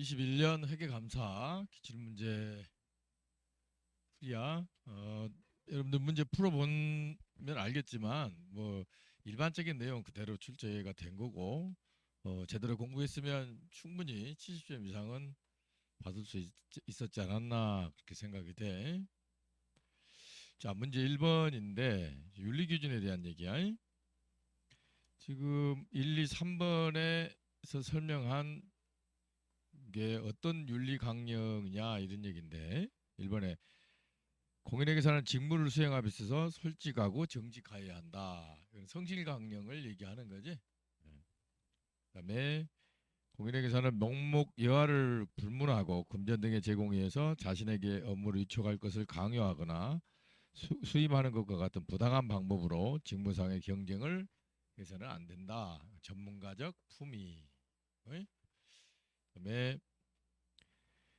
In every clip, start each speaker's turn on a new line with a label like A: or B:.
A: 2021년 회계감사 기출문제 풀이야. 여러분들 문제 풀어보면 알겠지만 뭐 일반적인 내용 그대로 출제가 된 거고 제대로 공부했으면 충분히 70점 이상은 받을 수 있었지 않았나 그렇게 생각이 돼. 자, 문제 1번인데 윤리기준에 대한 얘기야. 지금 1, 2, 3번에서 설명한 게 어떤 윤리 강령이냐 이런 얘기인데 1번에 공인에게서는 직무를 수행함에 있어서 솔직하고 정직하여야 한다. 이건 성실 강령을 얘기하는 거지. 그다음에 공인에게서는 명목 여하를 불문하고 금전 등의 제공에 의해서 자신에게 업무를 위촉할 것을 강요하거나 수임하는 것과 같은 부당한 방법으로 직무상의 경쟁을 해서는 안 된다. 전문가적 품위. 그다음에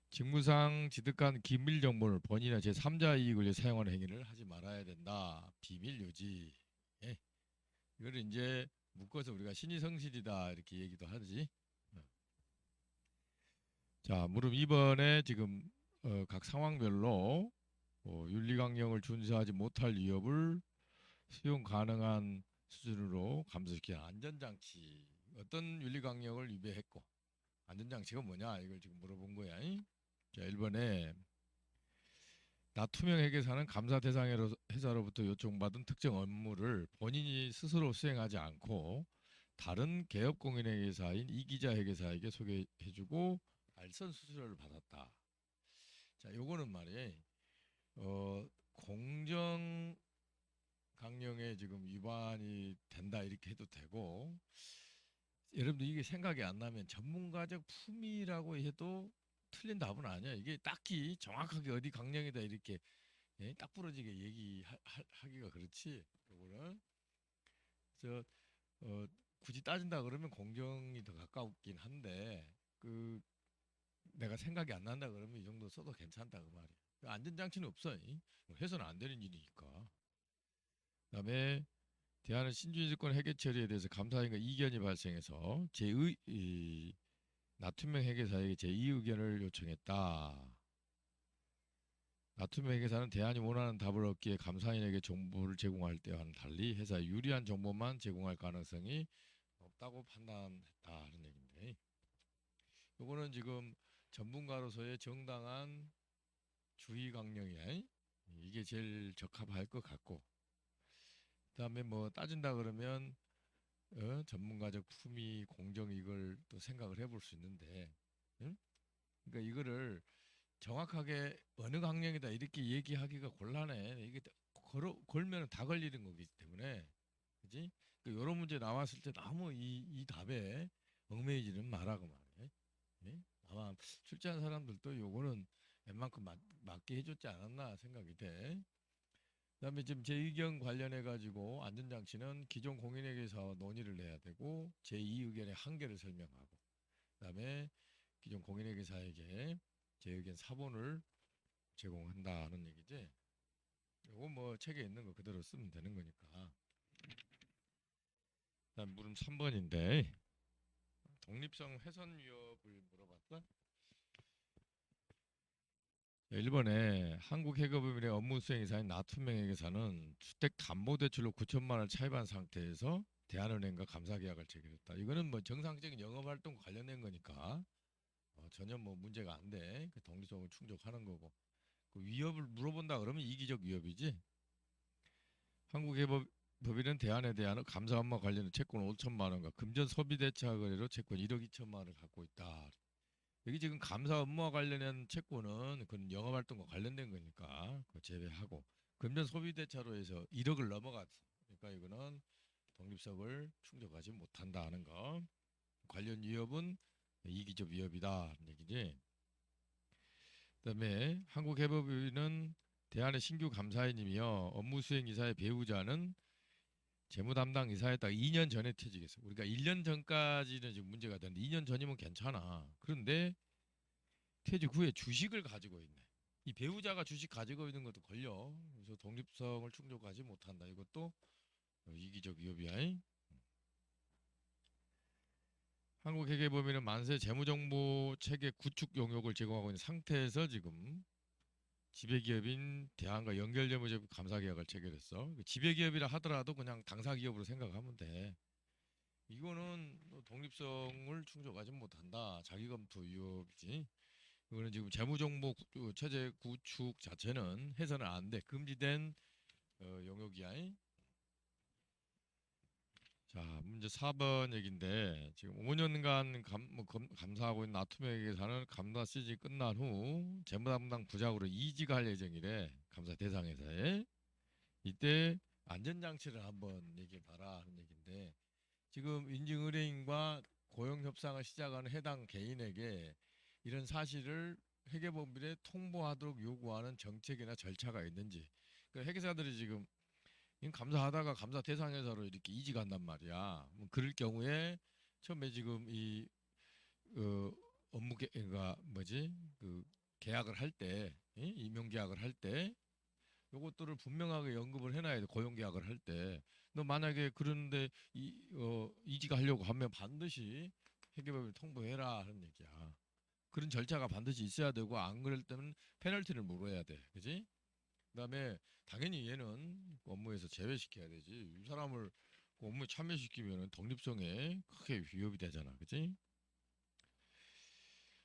A: 직무상 지득한 기밀 정보를 본인이나 제3자 이익을 위해 사용하는 행위를 하지 말아야 된다. 비밀 유지. 예. 이걸 이제 묶어서 우리가 신의성실이다 이렇게 얘기도 하지. 자, 물음 2번에 지금 각 상황별로 윤리강령을 준수하지 못할 위협을 수용 가능한 수준으로 감소시키는 안전장치. 어떤 윤리강령을 위배했고 안전장치가 뭐냐 이걸 지금 물어본 거야. 자, 1번에 나투명 회계사는 감사 대상 회사로부터 요청받은 특정 업무를 본인이 스스로 수행하지 않고 다른 개업공인 회계사인 이기자 회계사에게 소개해주고 알선 수수료를 받았다. 자, 요거는 말이에요. 공정 강령에 지금 위반이 된다 이렇게 해도 되고, 여러분들 이게 생각이 안 나면 전문가적 품위라고 해도 틀린 답은 아니야. 이게 딱히 정확하게 어디 강령이다 이렇게 딱 부러지게 얘기하기가 그렇지. 요거는 저 굳이 따진다 그러면 공정이 더 가깝긴 한데 그 내가 생각이 안 난다 그러면 이 정도 써도 괜찮다 그 말이야. 안전장치는 없어. 해서는 안 되는 일이니까. 그다음에 대한은 신주인증권 회계 처리에 대해서 감사인과 이견이 발생해서 나투명 회계사에게 제2 의견을 요청했다. 나투명 회계사는 대안이 원하는 답을 얻기에 감사인에게 정보를 제공할 때와는 달리 회사에 유리한 정보만 제공할 가능성이 없다고 판단했다 하는 얘기인데, 이거는 지금 전문가로서의 정당한 주의 강령이야. 이게 제일 적합할 것 같고, 그다음에 뭐 따진다 그러면 전문가적 품위, 공정 이걸 또 생각을 해볼 수 있는데, 응? 그러니까 이거를 정확하게 어느 강령이다 이렇게 얘기하기가 곤란해. 이게 걸면 다 걸리는 거기 때문에, 그지? 그 이런 문제 나왔을 때 너무 이 답에 얽매이지는 말라고 말해. 예? 아마 출제한 사람들도 요거는 웬만큼 맞게 해줬지 않았나 생각이 돼. 그다음에 지금 제 의견 관련해 가지고 안전장치는 기존 공인회계사와 논의를 해야 되고 제2 의견의 한계를 설명하고, 그다음에 기존 공인회계사에게 제 의견 사본을 제공한다는 얘기지. 이거 뭐 책에 있는 거 그대로 쓰면 되는 거니까. 그다음 물음 3번인데 독립성 훼손 위협을 물어봤다. 1번에 한국해결법인의 업무 수행 이사인 나투명회계사는 주택담보대출로 9천만 원을 차입한 상태에서 대한은행과 감사계약을 체결했다. 이거는 뭐 정상적인 영업활동 관련된 거니까 전혀 뭐 문제가 안 돼. 그 독립성을 충족하는 거고. 그 위협을 물어본다 그러면 이기적 위협이지. 한국해법인은 대안에 대한 감사 업무 관련된 채권 5천만 원과 금전 소비 대차 거래로 채권 1억 2천만 원을 갖고 있다. 여기 지금 감사 업무와 관련한 채권은 그건 영업활동과 관련된 거니까 그거 제외하고 금전 소비 대차로 해서 1억을 넘어갔어. 그러니까 이거는 독립성을 충족하지 못한다는 거. 관련 위협은 이기적 위협이다 하는 얘기지. 그다음에 한국해법인은 대한의 신규 감사인이며 업무 수행 이사의 배우자는 재무 담당 이사에다가 2년 전에 퇴직했어. 우리가 1년 전까지는 지금 문제가 되는데 2년 전이면 괜찮아. 그런데 퇴직 후에 주식을 가지고 있네. 이 배우자가 주식 가지고 있는 것도 걸려. 그래서 독립성을 충족하지 못한다. 이것도 이기적 위협이야. 한국회계법인은 만세 재무정보 체계 구축 용역을 제공하고 있는 상태에서 지금 지배기업인 대한과 연결재무제표 감사계약을 체결했어. 지배기업이라 하더라도 그냥 당사기업으로 생각하면 돼. 이거는 독립성을 충족하지 못한다. 자기검토 위협이지. 이거는 지금 재무정보 체제 구축 자체는 해서는 안 돼. 금지된 영역이야. 자, 문제 4번 얘기인데 지금 5년간 감사하고 있는 아토미क 회사는 감사 시즌이 끝난 후 재무담당 부장으로 이직할 예정이래. 감사 대상회사에. 이때 안전장치를 한번 얘기해봐라 하는 얘기인데 지금 인증의뢰인과 고용협상을 시작하는 해당 개인에게 이런 사실을 회계법인에 통보하도록 요구하는 정책이나 절차가 있는지. 그러니까 회계사들이 지금 감사하다가 감사 대상회사로 이렇게 이직한단 말이야. 그럴 경우에 처음에 지금 이 업무가 뭐지 그 계약을 할 때, 임용 계약을 할 때 요것들을 분명하게 언급을 해놔야 돼. 고용 계약을 할 때. 너 만약에 그런데 이직하려고 하면 반드시 회계법에 통보해라 하는 얘기야. 그런 절차가 반드시 있어야 되고 안 그럴 때는 페널티를 물어야 돼. 그지? 그다음에 당연히 얘는 업무에서 제외시켜야 되지. 이 사람을 업무에 참여시키면 독립성에 크게 위협이 되잖아. 그지?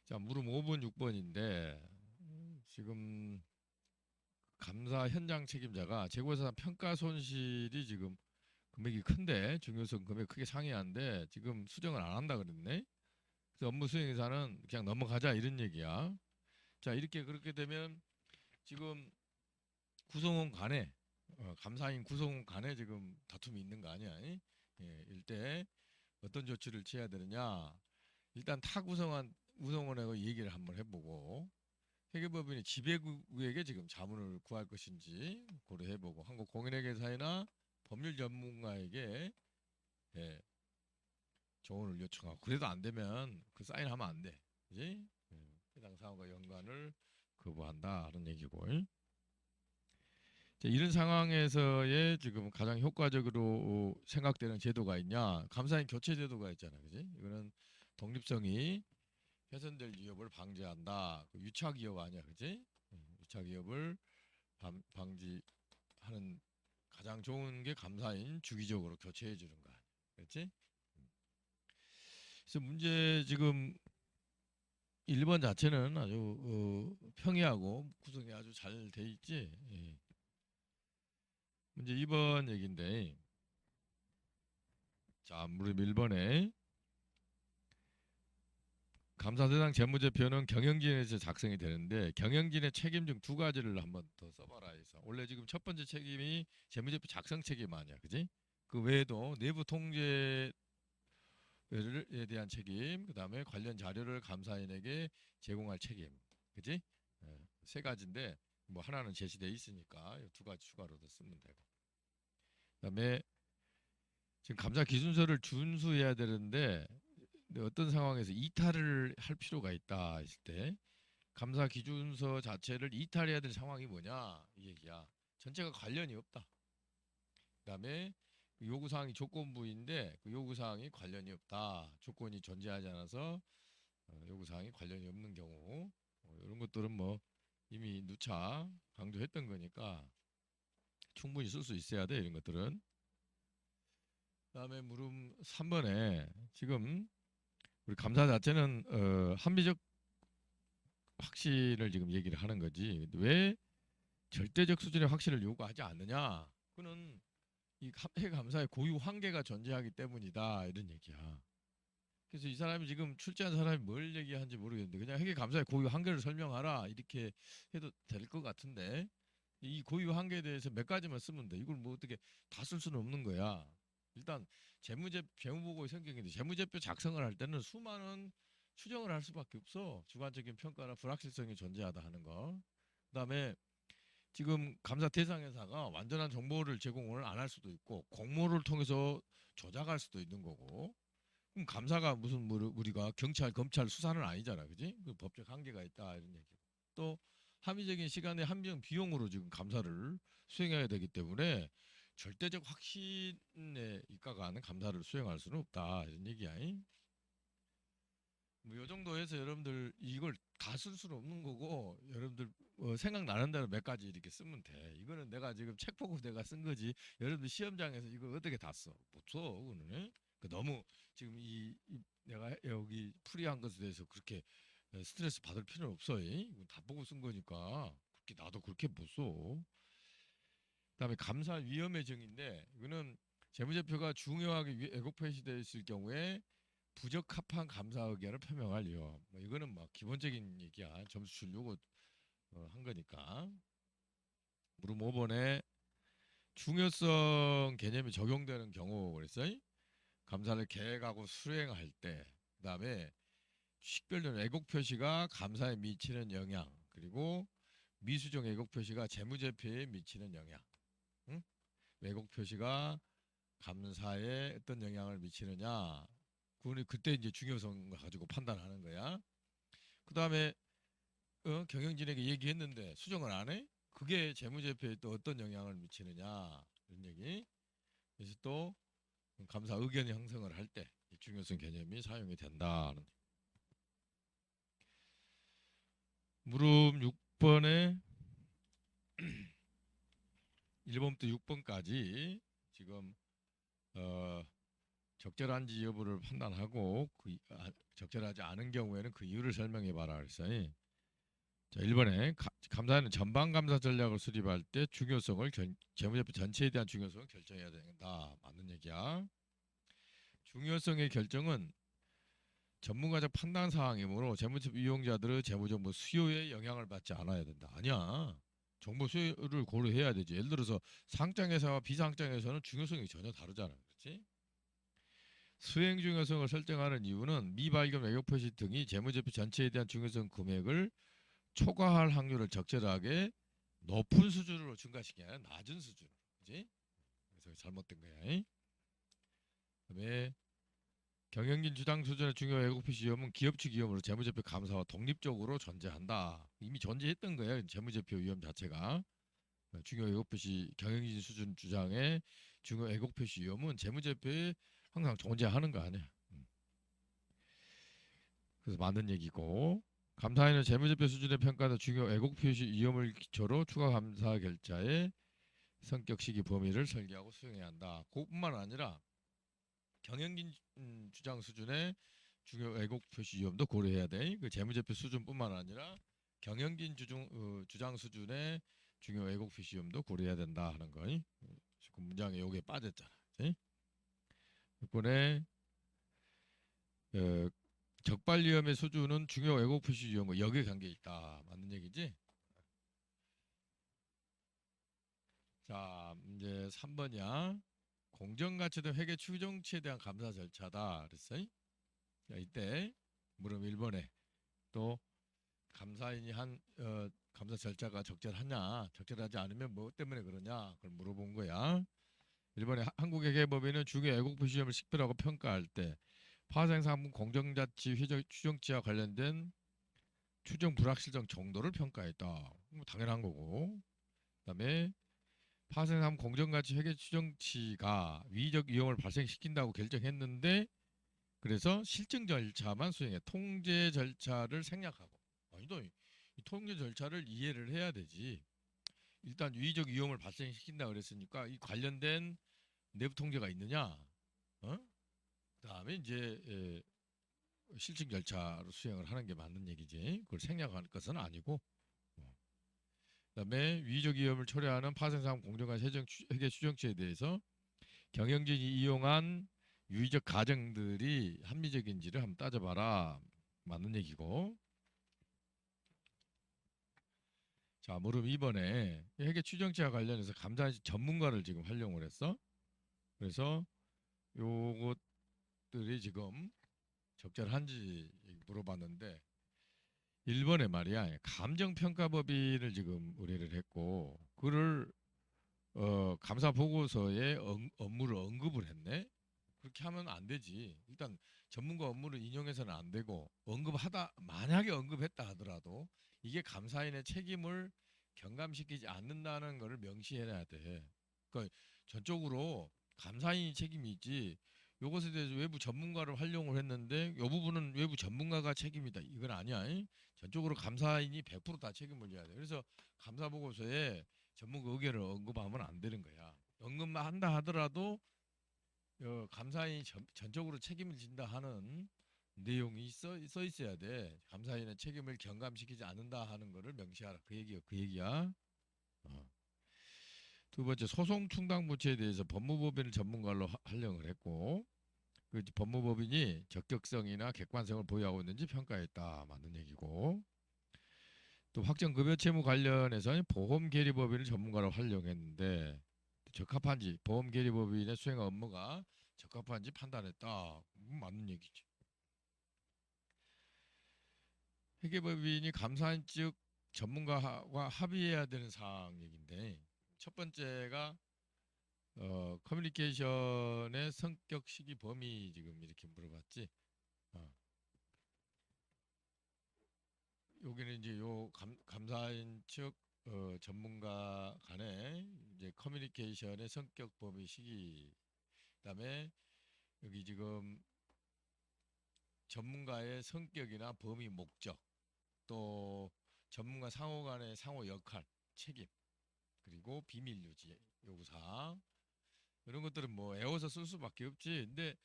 A: 자, 물음 5번, 6번인데 지금 감사 현장 책임자가 재고회사 평가 손실이 지금 금액이 큰데 중요성 금액 크게 상회하는데 지금 수정을 안 한다 그랬네. 그래서 업무 수행 예산은 그냥 넘어가자 이런 얘기야. 자, 이렇게 그렇게 되면 지금 구성원 간에 감사인 구성원 간에 지금 다툼이 있는 거 아니야? 예, 일대 어떤 조치를 취해야 되느냐? 일단 구성원하고 얘기를 한번 해보고 회계법인이 지배국에게 지금 자문을 구할 것인지 고려해보고 한국공인회계사이나 법률 전문가에게 예, 조언을 요청하고 그래도 안 되면 그 사인하면 안 돼, 그지? 해당 사항과 연관을 거부한다 하는 얘기고. 이런 상황에서의 지금 가장 효과적으로 생각되는 제도가 있냐? 감사인 교체 제도가 있잖아, 그지? 이거는 독립성이 훼손될 위협을 방지한다. 그 유착 위협 아니야, 그지? 유착 위협을 방지하는 가장 좋은 게 감사인 주기적으로 교체해 주는 거 아니야, 그렇지? 그래서 문제 지금 1번 자체는 아주 평이하고 구성이 아주 잘 돼 있지. 예. 문제 2번 얘기인데 자, 물음 1번에 감사 대상 재무제표는 경영진에서 작성이 되는데 경영진의 책임 중 두 가지를 한번 더 써봐라 해서 원래 지금 첫 번째 책임이 재무제표 작성 책임 아니야, 그지? 그 외에도 내부 통제에 대한 책임, 그 다음에 관련 자료를 감사인에게 제공할 책임, 그지? 세 가지인데 뭐 하나는 제시돼 있으니까 이 두 가지 추가로 더 쓰면 되고. 그다음에 지금 감사 기준서를 준수해야 되는데 어떤 상황에서 이탈을 할 필요가 있다 했을 때 감사 기준서 자체를 이탈해야 될 상황이 뭐냐 이 얘기야. 전체가 관련이 없다. 그다음에 요구사항이 조건부인데 그 요구사항이 관련이 없다. 조건이 존재하지 않아서 요구사항이 관련이 없는 경우 이런 것들은 뭐 이미 누차 강조했던 거니까 충분히 쓸 수 있어야 돼 이런 것들은. 그다음에 물음 3번에 지금 우리 감사 자체는 합리적 확신을 지금 얘기를 하는 거지. 왜 절대적 수준의 확신을 요구하지 않느냐? 그는 이 감사의 고유 한계가 존재하기 때문이다 이런 얘기야. 그래서 이 사람이 지금 출제한 사람이 뭘 얘기하는지 모르겠는데 그냥 회계 감사의 고유 한계를 설명하라 이렇게 해도 될 것 같은데 이 고유 한계에 대해서 몇 가지만 쓰면 돼. 이걸 뭐 어떻게 다 쓸 수는 없는 거야. 일단 재무보고의 성격인데 재무제표 작성을 할 때는 수많은 추정을 할 수밖에 없어. 주관적인 평가나 불확실성이 존재하다 하는 거. 그다음에 지금 감사 대상회사가 완전한 정보를 제공을 안 할 수도 있고 공모를 통해서 조작할 수도 있는 거고. 그럼 감사가 무슨 우리가 경찰, 검찰 수사는 아니잖아, 그지? 그 법적 한계가 있다 이런 얘기고. 또 합리적인 시간에 합리적 비용으로 지금 감사를 수행해야 되기 때문에 절대적 확신에 입각하는 감사를 수행할 수는 없다 이런 얘기야. 뭐 요 정도 해서 여러분들 이걸 다 쓸 수는 없는 거고 여러분들 생각나는 대로 몇 가지 이렇게 쓰면 돼. 이거는 내가 지금 책 보고 내가 쓴 거지. 여러분들 시험장에서 이거 어떻게 다 써? 못 써. 그거는. 너무 지금 내가 여기 풀이한 것에 대해서 그렇게 스트레스 받을 필요는 없어. 이거 다 보고 쓴 거니까. 그렇게 나도 그렇게 못 써. 그다음에 감사 위험의 정의인데 이거는 재무제표가 중요하게 왜곡 표시되어 있을 경우에 부적합한 감사 의견을 표명할 위험. 뭐 이거는 뭐 기본적인 얘기야. 점수 주려고 한 거니까. 물음 5번에 중요성 개념이 적용되는 경우 그랬어요. 감사를 계획하고 수행할 때, 그다음에 식별된 왜곡 표시가 감사에 미치는 영향, 그리고 미수정 왜곡 표시가 재무제표에 미치는 영향. 응? 왜곡 표시가 감사에 어떤 영향을 미치느냐. 그때 이제 중요성 가지고 판단하는 거야. 그 다음에 경영진에게 얘기했는데 수정을 안 해? 그게 재무제표에 또 어떤 영향을 미치느냐 이런 얘기. 그래서 또 감사 의견 형성을 할 때 중요성 개념이 사용이 된다는. 물음 6번에 1번부터 6번까지 지금 적절한지 여부를 판단하고 적절하지 않은 경우에는 그 이유를 설명해 봐라 그랬어요. 자, 1번에 감사는 전반 감사 전략을 수립할 때 중요성을 재무제표 전체에 대한 중요성을 결정해야 된다. 맞는 얘기야. 중요성의 결정은 전문가적 판단 사항이므로 재무제표 이용자들의 재무정보 수요에 영향을 받지 않아야 된다. 아니야. 정보 수요를 고려해야 되지. 예를 들어서 상장회사와 비상장회사는 중요성이 전혀 다르잖아. 그렇지? 수행 중요성을 설정하는 이유는 미발견 왜곡 표시 등이 재무제표 전체에 대한 중요성 금액을 초과할 확률을 적절하게 높은 수준으로 증가시키기 아니라 낮은 수준으로. 그지? 그래서 잘못된 거야. 그다음에 경영진 주당 수준의 중요 왜곡 표시 위험은 기업 측 위험으로 재무제표 감사와 독립적으로 존재한다. 이미 존재했던 거예요. 재무제표 위험 자체가. 중요 왜곡 표시 경영진 수준 주장의 중요 왜곡 표시 위험은 재무제표에 항상 존재하는 거 아니야. 그래서 맞는 얘기고. 감사위는 재무제표 수준의 평가는 중요 왜곡 표시 위험을 기초로 추가 감사 결자의 성격 시기 범위를 설계하고 수행해야 한다. 그뿐만 아니라 경영진 주장 수준의 중요 왜곡 표시 위험도 고려해야 돼. 그 재무제표 수준뿐만 아니라 경영진 주장 수준의 중요 왜곡 표시 위험도 고려해야 된다 하는 거. 그 문장에 여기에 빠졌잖아. 이번에 적발 위험의 수준은 중요 왜곡 표시 위험과 역의 관계에 있다. 맞는 얘기지? 자, 이제 3번이야. 공정가치등 회계 추정치에 대한 감사 절차다. 그랬어요? 자, 이때 물음 1번에 또 감사인이 한 감사 절차가 적절하냐, 적절하지 않으면 뭐 때문에 그러냐, 그걸 물어본 거야. 1번에 한국회계법인은 중요 왜곡 표시점을 식별하고 평가할 때 파생상품 공정가치 추정치와 관련된 추정 불확실성 정도를 평가했다. 뭐 당연한 거고. 그다음에 파생상품 공정가치 회계 추정치가 위적 위험을 발생시킨다고 결정했는데 그래서 실증 절차만 수행해 통제 절차를 생략하고. 아니다. 이 통제 절차를 이해를 해야 되지. 일단 위적 위험을 발생시킨다 그랬으니까 이 관련된 내부 통제가 있느냐. 그다음에 이제 실증 절차로 수행을 하는 게 맞는 얘기지. 그걸 생략할 것은 아니고. 그다음에 위적 위험을 초래하는 파생상 공정한 회계 추정치에 대해서 경영진이 이용한 유의적 가정들이 합리적인지를 한번 따져봐라. 맞는 얘기고. 자, 물음 2번에 회계 추정치와 관련해서 감사 전문가를 지금 활용을 했어. 그래서 요것들이 지금 적절한지 물어봤는데 1번에 말이야. 감정평가법인을 지금 의뢰를 했고 그를 감사 보고서에 업무를 언급을 했네. 그렇게 하면 안 되지. 일단 전문가 업무를 인용해서는 안 되고 만약에 언급했다 하더라도 이게 감사인의 책임을 경감시키지 않는다는 것을 명시해야 돼. 그러니까 전적으로 감사인이 책임이 있지 요것에 대해서 외부 전문가를 활용을 했는데 요 부분은 외부 전문가가 책임이다. 이건 아니야. 전적으로 감사인이 100%다 책임을 져야 돼. 그래서 감사 보고서에 전문가 의견을 언급하면 안 되는 거야. 언급만 한다 하더라도 감사인이 전적으로 책임을 진다 하는 내용이 써 있어야 돼. 감사인의 책임을 경감시키지 않는다 하는 거를 명시하라. 그 얘기야. 어. 두 번째, 소송 충당 부채에 대해서 법무법인을 전문가로 활용을 했고, 그 법무법인이 적격성이나 객관성을 보유하고 있는지 평가했다. 맞는 얘기고. 또 확정급여 채무 관련해서는 보험계리법인을 전문가로 활용했는데 적합한지 보험계리법인의 수행 업무가 적합한지 판단했다. 맞는 얘기지. 회계법인이 감사인 측 전문가와 합의해야 되는 사항 얘기인데 첫 번째가 커뮤니케이션의 성격, 시기, 범위 지금 이렇게 물어봤지. 어. 여기는 이제 요 감사인 측 전문가 간의 이제 커뮤니케이션의 성격, 범위, 시기, 그다음에 여기 지금 전문가의 성격이나 범위, 목적, 또 전문가 상호 간의 상호 역할, 책임, 그리고 비밀 유지 요구사항 이런 것들은 뭐 애워서 쓸 수밖에 없지. 근데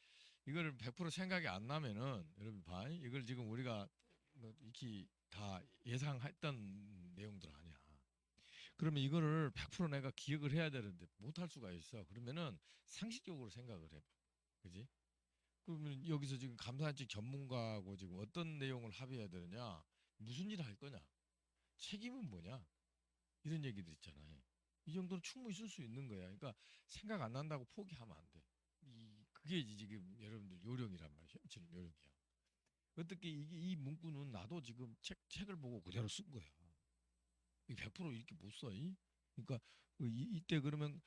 A: 이거를 100% 생각이 안 나면은 여러분 봐, 이걸 지금 우리가 뭐 이렇게 다 예상했던 내용들 아니야. 그러면 이거를 100% 내가 기억을 해야 되는데 못할 수가 있어. 그러면은 상식적으로 생각을 해봐. 그지? 그러면 여기서 지금 감사직 전문가하고 지금 어떤 내용을 합의해야 되느냐? 무슨 일을 할 거냐? 책임은 뭐냐? 이런 얘기들 있잖아요. 이 정도는 충분히 쓸 수 있는 거야. 그러니까 생각 안 난다고 포기하면 안 돼. 그게 지금 여러분들 요령이란 말이야. 지금 요령이야. 어떻게 이 문구는 나도 지금 책을 보고 그대로 쓴 거야. 100% 이렇게 못 써. 그러니까 이때 그러면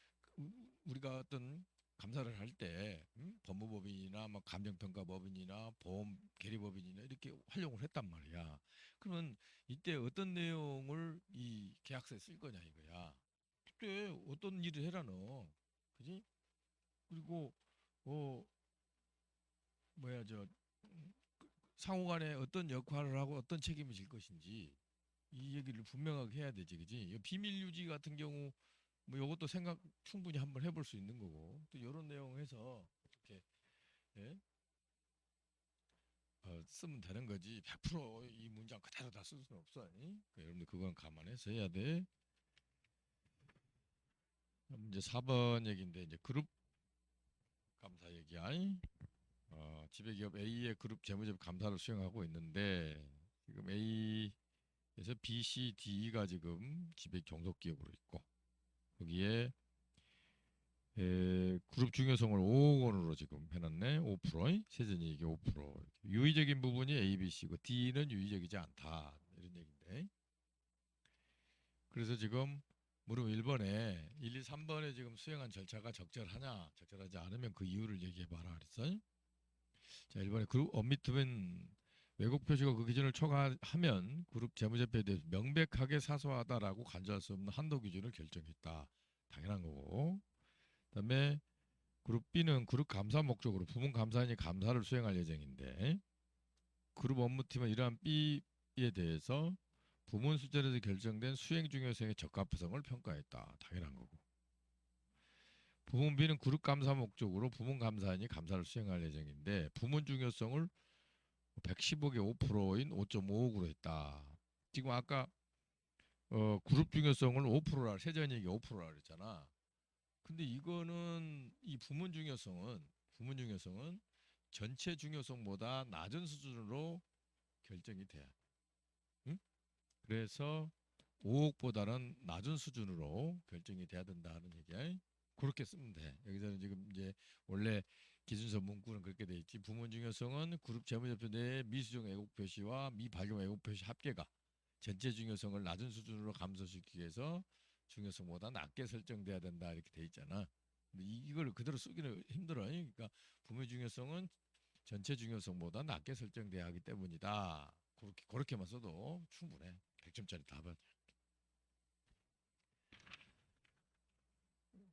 A: 우리가 어떤 감사를 할 때 법무법인이나 뭐 감정평가법인이나 보험계리법인이나 이렇게 활용을 했단 말이야. 그러면 이때 어떤 내용을 이 계약서에 쓸 거냐 이거야. 그때 어떤 일을 해라 너, 그지? 그리고 어 뭐야 저 상호간에 어떤 역할을 하고 어떤 책임을 질 것인지 이 얘기를 분명하게 해야 되지, 그지? 비밀 유지 같은 경우 뭐 이것도 생각 충분히 한번 해볼 수 있는 거고 또 이런 내용해서 이렇게 예? 쓰면 되는 거지. 100%이 문장 그대로 다 쓸 수는 없어. 그러니까 여러분들 그건 감안해서 해야 돼. 이제 4번 얘기인데 이제 그룹 감사 얘기야. 지배기업 A의 그룹 재무제표 감사를 수행하고 있는데 지금 A에서 B, C, D가 지금 지배 종속기업으로 있고 거기에 그룹 중요성을 5억 원으로 지금 해놨네. 5%, 세전이익이 5%. 유의적인 부분이 A, B, C고 D는 유의적이지 않다. 이런 얘기인데. 그래서 지금 물음 1번에 1, 2, 3번에 지금 수행한 절차가 적절하냐, 적절하지 않으면 그 이유를 얘기해봐라 그랬어요. 자, 1번에 그룹 엄미트면 왜곡 표시가 그 기준을 초과하면 그룹 재무제표에 대해서 명백하게 사소하다라고 간주할 수 없는 한도 기준을 결정했다. 당연한 거고. 그다음에 그룹 B는 그룹 감사 목적으로 부문 감사인이 감사를 수행할 예정인데 그룹 업무팀은 이러한 B에 대해서 부문 수준에서 결정된 수행 중요성의 적합성을 평가했다. 당연한 거고. 부문 B는 그룹 감사 목적으로 부문 감사인이 감사를 수행할 예정인데 부문 중요성을 110억에 5%인 5.5억으로 했다. 지금 아까 그룹 중요성을 5%라 세전이익이 5%라 그랬잖아. 근데 이거는 이 부문 중요성은 전체 중요성보다 낮은 수준으로 결정이 돼야 돼. 응? 그래서 5억보다는 낮은 수준으로 결정이 돼야 된다는 얘기야. 그렇게 쓰면 돼. 여기서는 지금 이제 원래 기준서 문구는 그렇게 돼 있지. 부문 중요성은 그룹 재무제표 내의 미수정 왜곡 표시와 미발견 왜곡 표시 합계가 전체 중요성을 낮은 수준으로 감소시키기 위해서 중요성보다 낮게 설정돼야 된다 이렇게 돼 있잖아. 근데 이걸 그대로 쓰기는 힘들어. 그러니까 부문 중요성은 전체 중요성보다 낮게 설정돼야 하기 때문이다. 그렇게만 써도 충분해. 100점짜리 답은.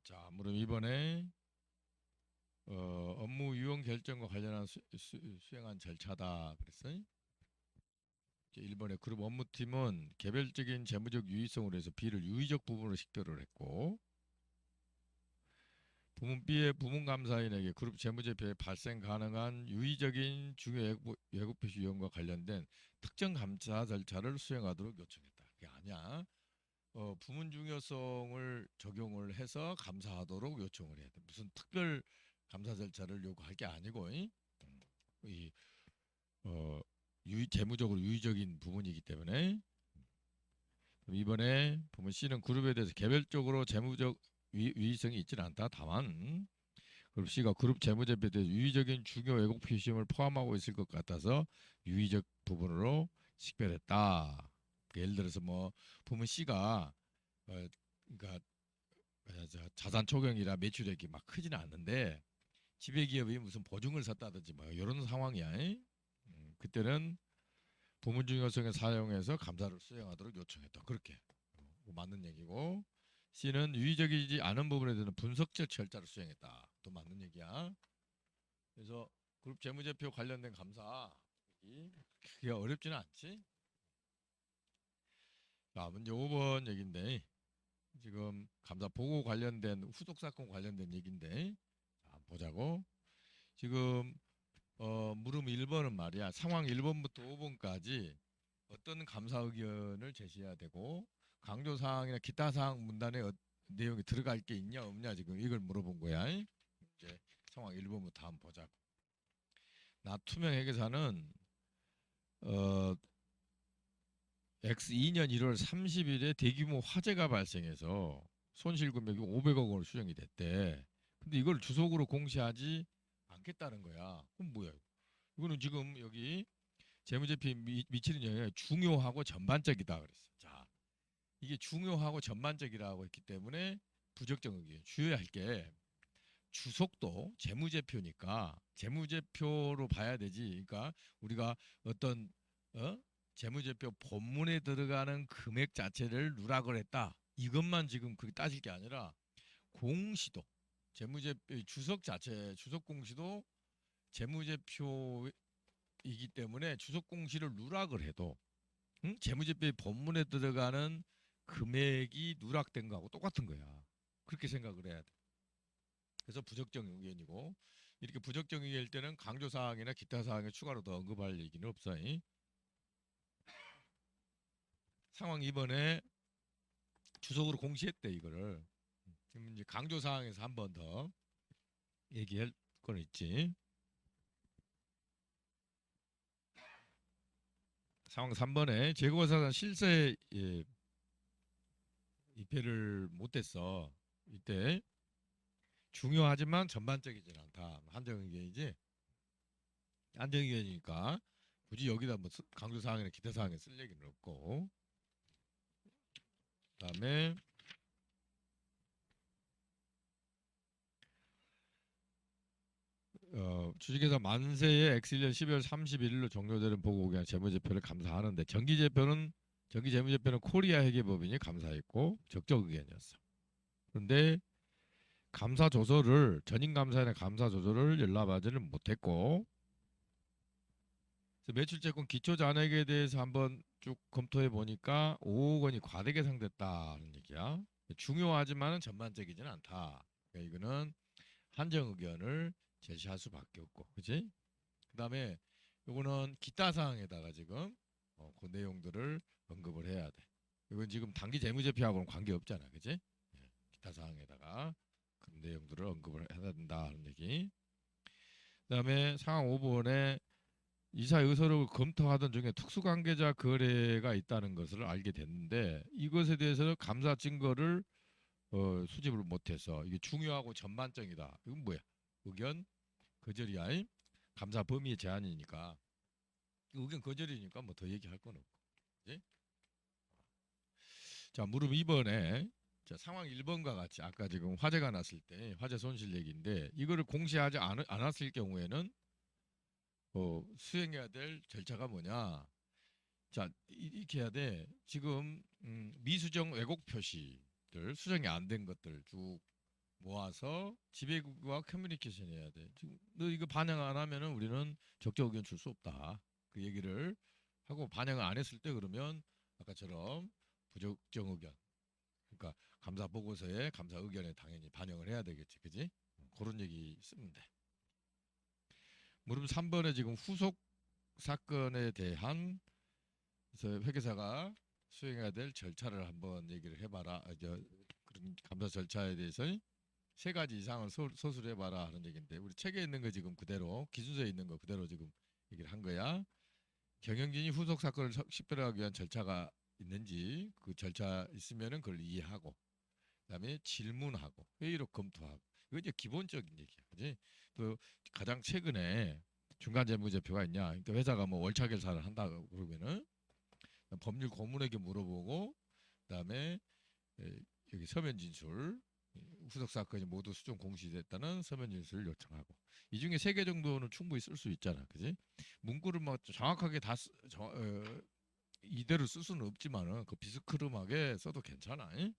A: 자, 그럼 이번에 업무 유형 결정과 관련한 수행한 절차다 그랬어요. 1번에 그룹 업무팀은 개별적인 재무적 유의성으로 해서 B를 유의적 부분으로 식별을 했고, 부문 B의 부문 감사인에게 그룹 재무제표에 발생 가능한 유의적인 중요 왜곡 표시 유형과 관련된 특정 감사 절차를 수행하도록 요청했다. 그게 아니야. 부문 중요성을 적용을 해서 감사하도록 요청을 해야 돼. 무슨 특별 감사 절차를 요구할 게 아니고, 이 재무적으로 유의적인 부분이기 때문에. 이번에 부문 C는 그룹에 대해서 개별적으로 재무적 유의성이 있지는 않다. 다만 그룹 C가 그룹 재무제표에 대해 유의적인 중요 왜곡 표시임을 포함하고 있을 것 같아서 유의적 부분으로 식별했다. 예를 들어서 뭐 부문 C가 그러니까 자산 초경이라 매출액이 막 크지는 않는데 지배기업이 무슨 보증을 샀다든지 뭐 이런 상황이야. 그때는 부문 중요성을 사용해서 감사를 수행하도록 요청했다. 그렇게 맞는 얘기고, C는 유의적이지 않은 부분에 대해서 분석적 절차를 수행했다. 또 맞는 얘기야. 그래서 그룹 재무제표 관련된 감사 그게 어렵지는 않지. 자, 문제 5번 얘기인데 지금 감사 보고 관련된 후속 사건 관련된 얘기인데, 자, 보자고. 지금 물음 1번은 말이야. 상황 1번부터 5번까지 어떤 감사 의견을 제시해야 되고 강조 사항이나 기타 사항 문단에 내용이 들어갈 게 있냐 없냐 지금 이걸 물어본 거야. 이제 상황 1번부터 한번 보자고. 나투명 회계사는 X2년 1월 30일에 대규모 화재가 발생해서 손실 금액이 500억 원으로 수정이 됐대. 근데 이걸 주속으로 공시하지 않겠다는 거야. 그럼 뭐야? 이거는 지금 여기 재무제표에 미치는 영향이 중요하고 전반적이다 그랬어. 자, 이게 중요하고 전반적이라고 했기 때문에 부적정 의견. 주의할 게 주속도 재무제표니까 재무제표로 봐야 되지. 그러니까 우리가 어떤 재무제표 본문에 들어가는 금액 자체를 누락을 했다. 이것만 지금 그렇게 따질 게 아니라 공시도 재무제표 주석 자체 주석 공시도 재무제표이기 때문에 주석 공시를 누락을 해도 재무제표의 본문에 들어가는 금액이 누락된 거하고 똑같은 거야. 그렇게 생각을 해야 돼. 그래서 부적정 의견이고, 이렇게 부적정 의견일 때는 강조 사항이나 기타 사항에 추가로 더 언급할 얘기는 없어. 상황 2번에 주석으로 공시했대 이거를. 지금 이제 강조 사항에서 한 번 더 얘기할 건 있지. 상황 3번에 재고사상 실세 입회를 못했어. 이때 중요하지만 전반적이진 않다. 한정 의견이지. 한정 의견이니까 굳이 여기다 뭐 강조 사항이나 기타 사항에 쓸 얘기는 없고. 그다음에 주식회사 만세의 X1년 12월 31일로 종료되는 보고 그냥 재무제표를 감사하는데 정기 재무제표는 코리아 회계법인이 감사했고 적적 의견이었어. 그런데 감사 조서를 전임 감사인의 감사 조서를 열람하지는 못했고, 매출채권 기초 잔액에 대해서 한번 쭉 검토해 보니까 5억 원이 과대 계상됐다는 얘기야. 중요하지만은 전반적이지는 않다. 그러니까 이거는 한정 의견을 제시할 수밖에 없고, 그지? 그다음에 요거는 기타 사항에다가 지금 그 내용들을 언급을 해야 돼. 이건 지금 단기 재무제표하고는 관계 없잖아, 그지? 예, 기타 사항에다가 그 내용들을 언급을 해야 된다는 얘기. 그다음에 상황 5번에 이사 의사를 검토하던 중에 특수관계자 거래가 있다는 것을 알게 됐는데 이것에 대해서 감사 증거를 수집을 못해서 이게 중요하고 전반적이다. 이건 뭐야? 의견 거절이야. 감사 범위의 제한이니까 의견 거절이니까 뭐 더 얘기할 건 없고. 그치? 자, 물음 2번에 자, 상황 1번과 같이 아까 지금 화재가 났을 때 화재 손실 얘기인데 이거를 공시하지 않았을 경우에는 수행해야 될 절차가 뭐냐? 자, 이렇게 해야 돼. 지금 미수정 왜곡 표시들 수정이 안 된 것들 쭉 모아서 지배국과 커뮤니케이션 해야 돼. 지금 너 이거 반영 안 하면은 우리는 적정 의견 줄 수 없다. 그 얘기를 하고 반영을 안 했을 때 그러면 아까처럼 부적정 의견. 그러니까 감사 보고서에 감사 의견에 당연히 반영을 해야 되겠지. 그지? 그런 얘기 쓰면 돼. 물음 3번에 지금 후속 사건에 대한 그래서 회계사가 수행해야 될 절차를 한번 얘기를 해봐라. 그런 감사 절차에 대해서 세 가지 이상을 서술해봐라 하는 얘기인데 우리 책에 있는 거 지금 그대로 기준서에 있는 거 그대로 지금 얘기를 한 거야. 경영진이 후속 사건을 식별하기 위한 절차가 있는지 그 절차 있으면은 그걸 이해하고 그다음에 질문하고 회의로 검토하고 이거 이제 기본적인 얘기야, 그지? 또 가장 최근에 중간 재무제표가 있냐? 그러니까 회사가 뭐 월차 결산을 한다 그러면은 법률 고문에게 물어보고 그다음에 여기 서면 진술 후속 사건이 모두 수정 공시됐다는 서면 진술을 요청하고 이 중에 세 개 정도는 충분히 쓸 수 있잖아, 그지? 문구를 뭐 정확하게 다 이대로 쓸 수는 없지만은 그 비스크름하게 써도 괜찮아. 잉?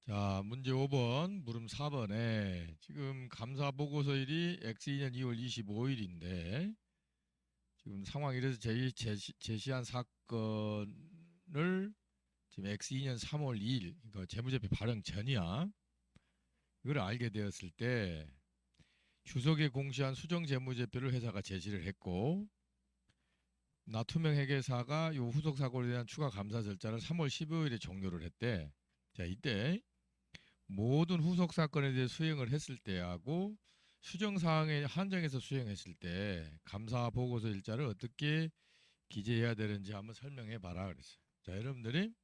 A: 자, 문제 5번, 물음 4번에 지금 감사 보고서일이 X2년 2월 25일인데 지금 상황이 이래서 제시한 사건을 지금 X2년 3월 2일, 그러니까 재무제표 발행 전이야. 이걸 알게 되었을 때 주석에 공시한 수정 재무제표를 회사가 제시를 했고 나투명 회계사가 이 후속 사고에 대한 추가 감사 절차를 3월 15일에 종료를 했대. 자, 이때 모든 후속 사건에 대해 수행을 했을 때하고 수정 사항에 한정해서 수행했을 때 감사 보고서 일자를 어떻게 기재해야 되는지 한번 설명해 봐라 그랬어요. 자, 여러분들이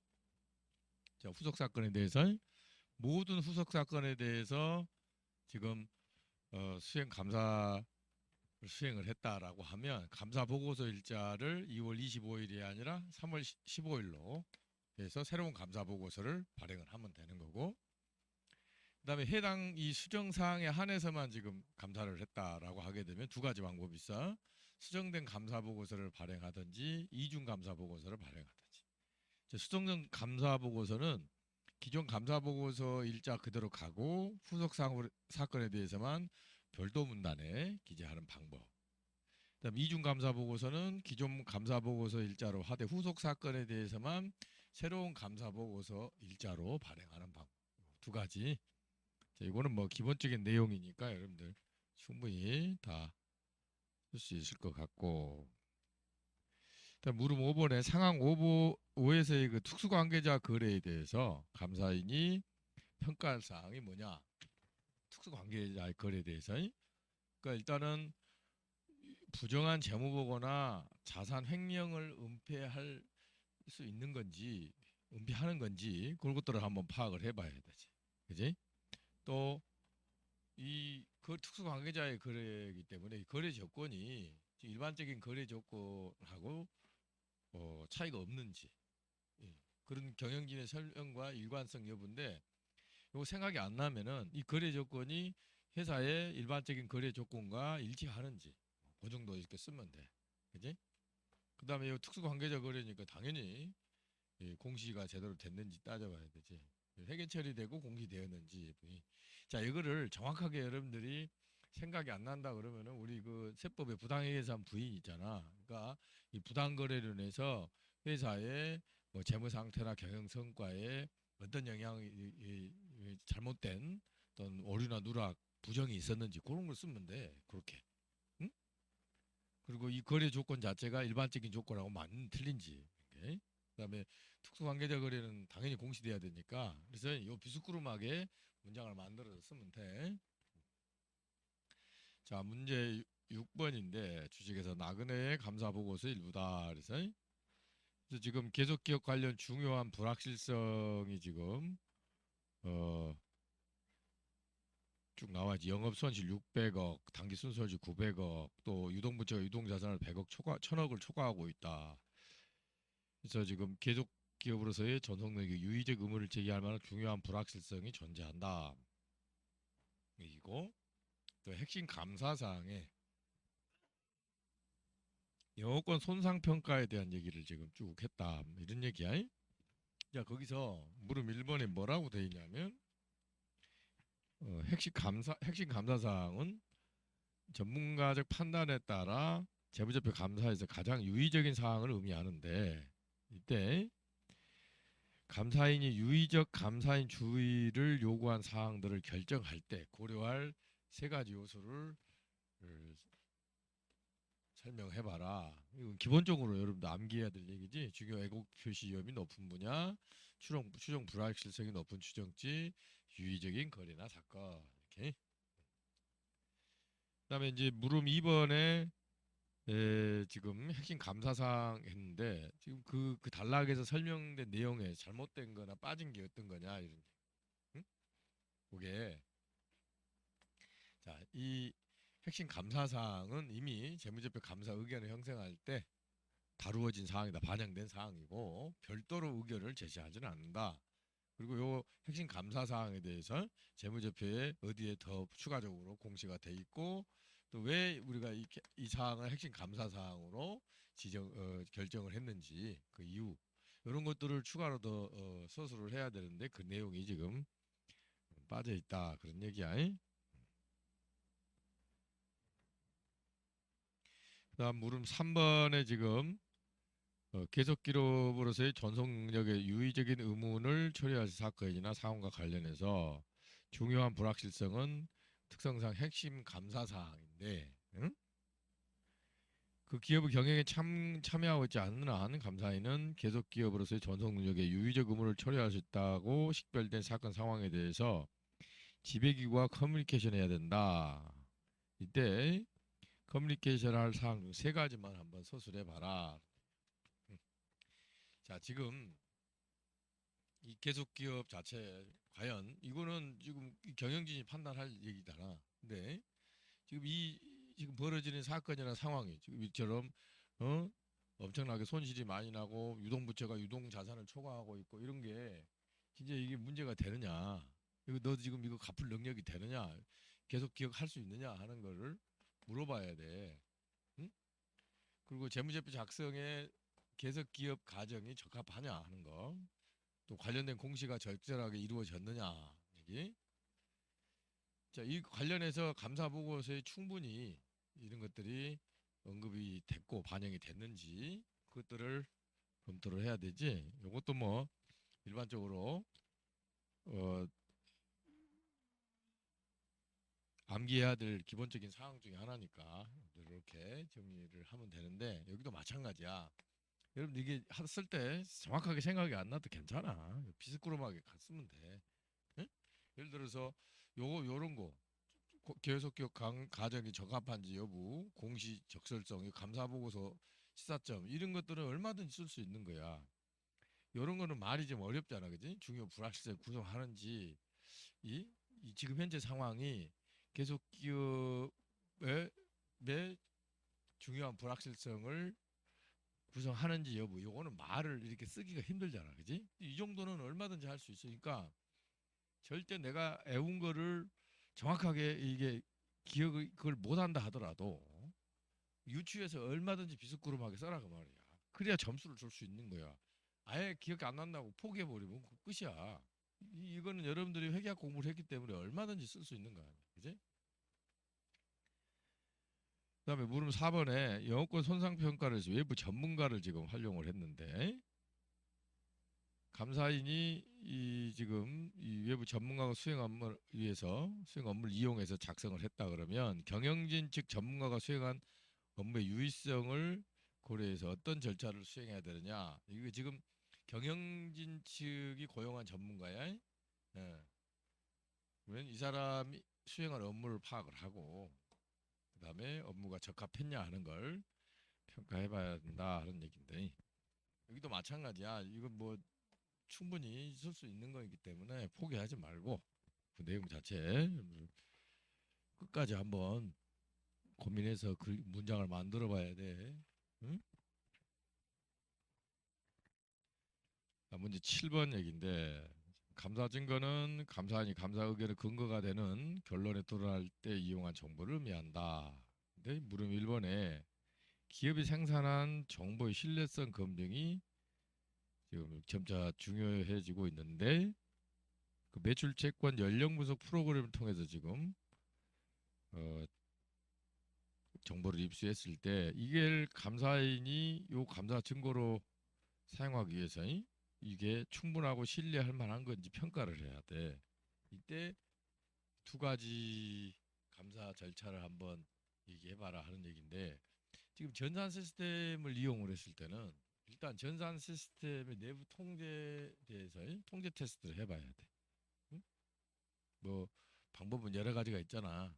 A: 자, 후속 사건에 대해서 모든 후속 사건에 대해서 지금 수행 감사 수행을 했다라고 하면 감사 보고서 일자를 2월 25일이 아니라 3월 15일로 해서 새로운 감사 보고서를 발행을 하면 되는 거고 그다음에 해당 이 수정 사항에 한해서만 지금 감사를 했다라고 하게 되면 두 가지 방법이 있어. 수정된 감사 보고서를 발행하든지 이중 감사 보고서를 발행하든지. 수정된 감사 보고서는 기존 감사 보고서 일자 그대로 가고 후속 사건에 대해서만 별도 문단에 기재하는 방법. 그다음 이중 감사 보고서는 기존 감사 보고서 일자로 하되 후속 사건에 대해서만 새로운 감사 보고서 일자로 발행하는 방법. 두 가지. 자, 이거는 뭐 기본적인 내용이니까 여러분들 충분히 다 쓸 수 있을 것 같고. 일단 물음 5번에 상황 5에서의 그 특수관계자 거래에 대해서 감사인이 평가할 사항이 뭐냐? 특수관계자 거래에 대해서. 그러니까 일단은 부정한 재무보고나 자산 횡령을 은폐할 수 있는 건지 은폐하는 건지 그런 것들을 한번 파악을 해봐야 되지. 그지? 또 이 그 특수관계자의 거래이기 때문에 이 거래 조건이 일반적인 거래 조건하고 차이가 없는지 그런 경영진의 설명과 일관성 여부인데 이거 생각이 안 나면은 이 거래 조건이 회사의 일반적인 거래 조건과 일치하는지 그 정도 이렇게 쓰면 돼. 그지? 그 다음에 이 특수관계자 거래니까 당연히 공시가 제대로 됐는지 따져봐야 되지. 회계 처리되고 공시되었는지. 자, 이거를 정확하게 여러분들이 생각이 안 난다 그러면은 우리 그 세법의 부당회계산 부인 있잖아. 그러니까 이 부당거래로 인해서 회사의 뭐 재무 상태나 경영 성과에 어떤 영향이 잘못된 어떤 오류나 누락 부정이 있었는지 그런 걸 쓰면 돼. 그렇게. 응? 그리고 이 거래 조건 자체가 일반적인 조건하고 맞는 틀린지. 오케이? 그다음에 특수관계자 거래는 당연히 공시돼야 되니까 그래서 이 비스꾸름하게 문장을 만들어서 쓰면 돼. 자, 문제 6번인데 주식에서 나그네의 감사 보고서 일부다. 그래서 지금 계속 기업 관련 중요한 불확실성이 지금 쭉 나와야지. 영업 손실 600억, 단기 순손실 900억, 또 유동부채가 유동자산을 100억 초과, 1000억을 초과하고 있다. 그래서 지금 계속 기업으로서의 전속력이 유의적 의무를 제기할 만한 중요한 불확실성이 존재한다. 이고 또 핵심 감사 사항에 영업권 손상 평가에 대한 얘기를 지금 쭉 했다. 이런 얘기야. 자, 거기서 물음 1번에 뭐라고 돼 있냐면 핵심 감사 사항은 전문가적 판단에 따라 재무제표 감사에서 가장 유의적인 사항을 의미하는데, 이때 감사인이 유의적 감사인 주의를 요구한 사항들을 결정할 때 고려할 세 가지 요소를 설명해봐라. 이건 기본적으로 여러분도 암기해야 될 얘기지. 중요 왜곡 표시 위험이 높은 분야, 추정 불확실성이 높은 추정치, 유의적인 거래나 사건. 이렇게. 그다음에 이제 물음 2번에 지금 핵심 감사사항 했는데, 지금 그 단락에서 설명된 내용에 잘못된 거나 빠진 게 어떤 거냐, 이런. 응? 그게, 자, 이 핵심 감사사항은 이미 재무제표 감사 의견을 형성할 때 다루어진 사항이다, 반영된 사항이고 별도로 의견을 제시하지는 않는다. 그리고 요 핵심 감사 사항에 대해서 재무제표에 어디에 더 추가적으로 공시가 돼 있고, 또 왜 우리가 이 사항을 핵심 감사 사항으로 결정을 했는지 그 이유, 이런 것들을 추가로 더 서술을 해야 되는데 그 내용이 지금 빠져 있다, 그런 얘기야. 그다음 물음 3번에 지금 계속 기록으로서의 전속 능력의 유의적인 의문을 처리할 사건이나 사건과 관련해서 중요한 불확실성은 특성상 핵심 감사 사항인데, 응? 그 기업의 경영에 참여하고 있지 않는 한 감사인은 계속 기업으로서의 전속 능력의 유의적 의무를 처리할 수 있다고 식별된 사건 상황에 대해서 지배기구와 커뮤니케이션 해야 된다. 이때 커뮤니케이션 할 사항 중 세 가지만 한번 서술해 봐라. 자, 지금 이 계속 기업 자체 과연 이거는 지금 경영진이 판단할 얘기잖아. 근데 지금 지금 벌어지는 사건이나 상황이 지금 이처럼 어 엄청나게 손실이 많이 나고 유동부채가 유동자산을 초과하고 있고 이런 게 진짜 이게 문제가 되느냐? 이거 너 지금 이거 갚을 능력이 되느냐? 계속 기억할 수 있느냐 하는 거를 물어봐야 돼. 응? 그리고 재무제표 작성에 계속 기업 가정이 적합하냐 하는 거. 또 관련된 공시가 적절하게 이루어졌느냐 얘기. 자, 이 관련해서 감사 보고서에 충분히 이런 것들이 언급이 됐고 반영이 됐는지 그것들을 검토를 해야 되지. 이것도 뭐 일반적으로 어, 암기해야 될 기본적인 사항 중에 하나니까 이렇게 정리를 하면 되는데, 여기도 마찬가지야. 여러분 이게 쓸 때 정확하게 생각이 안 나도 괜찮아. 비스꾸름하게 쓰면 돼. 응? 예를 들어서 요런 거 계속 기업 가정이 적합한지 여부, 공시 적절성, 감사 보고서 시사점 이런 것들은 얼마든지 쓸 수 있는 거야. 이런 거는 말이 좀 어렵잖아, 그지? 중요 불확실성 구성하는지 이 지금 현재 상황이 계속 기업의 중요한 불확실성을 구성하는지 여부, 요거는 말을 이렇게 쓰기가 힘들잖아, 그지? 이 정도는 얼마든지 할 수 있으니까 절대 내가 애운 거를 정확하게 이게 기억을 그걸 못한다 하더라도 유추해서 얼마든지 비스꾸름하게 써라 그 말이야. 그래야 점수를 줄 수 있는 거야. 아예 기억이 안 난다고 포기해버리면 그 끝이야. 이거는 여러분들이 회계학 공부를 했기 때문에 얼마든지 쓸 수 있는 거야. 그지? 그다음에 물음 4번에 영어권 손상평가를 해서 외부 전문가를 지금 활용을 했는데, 감사인이 지금 이 외부 전문가가 수행 업무를 이용해서 작성을 했다 그러면 경영진 측 전문가가 수행한 업무의 유의성을 고려해서 어떤 절차를 수행해야 되느냐. 이거 지금 경영진 측이 고용한 전문가야. 예. 그러면 이 사람이 수행할 업무를 파악을 하고 그다음에 업무가 적합했냐 하는 걸 평가해봐야 된다 하는 얘기인데, 여기도 마찬가지야. 이거 뭐 충분히 있을 수 있는 거이기 때문에 포기하지 말고 그 내용 자체 끝까지 한번 고민해서 그 문장을 만들어 봐야 돼. 응? 문제 7번 얘기인데, 감사 증거는 감사인이 감사 의견의 근거가 되는 결론에 도달할 때 이용한 정보를 의미한다. 근데 물음 1번에 기업이 생산한 정보의 신뢰성 검증이 지금 점차 중요해지고 있는데, 그 매출 채권 연령 분석 프로그램을 통해서 지금 어, 정보를 입수했을 때 이게 감사인이 요 감사 증거로 사용하기 위해서 이게 충분하고 신뢰할 만한 건지 평가를 해야 돼. 이때 두 가지 감사 절차를 한번 얘기해봐라 하는 얘기인데, 지금 전산 시스템을 이용을 했을 때는 일단 전산 시스템의 내부 통제에 대해서 통제 테스트를 해봐야 돼. 응? 뭐 방법은 여러 가지가 있잖아.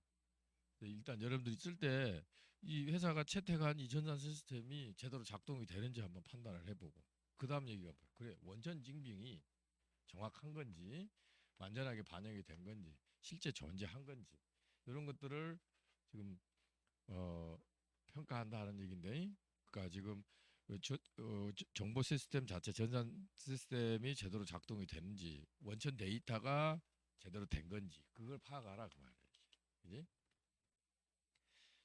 A: 일단 여러분들이 쓸 때 이 회사가 채택한 이 전산 시스템이 제대로 작동이 되는지 한번 판단을 해보고, 그 다음 얘기가 뭐야? 그래, 원천 징빙이 정확한 건지 완전하게 반영이 된 건지 실제 존재한 건지 이런 것들을 지금 어, 평가한다는 얘기인데, 그러니까 지금 정보 시스템 자체 전산 시스템이 제대로 작동이 되는지 원천 데이터가 제대로 된 건지 그걸 파악하라 그 말이에요. 그지?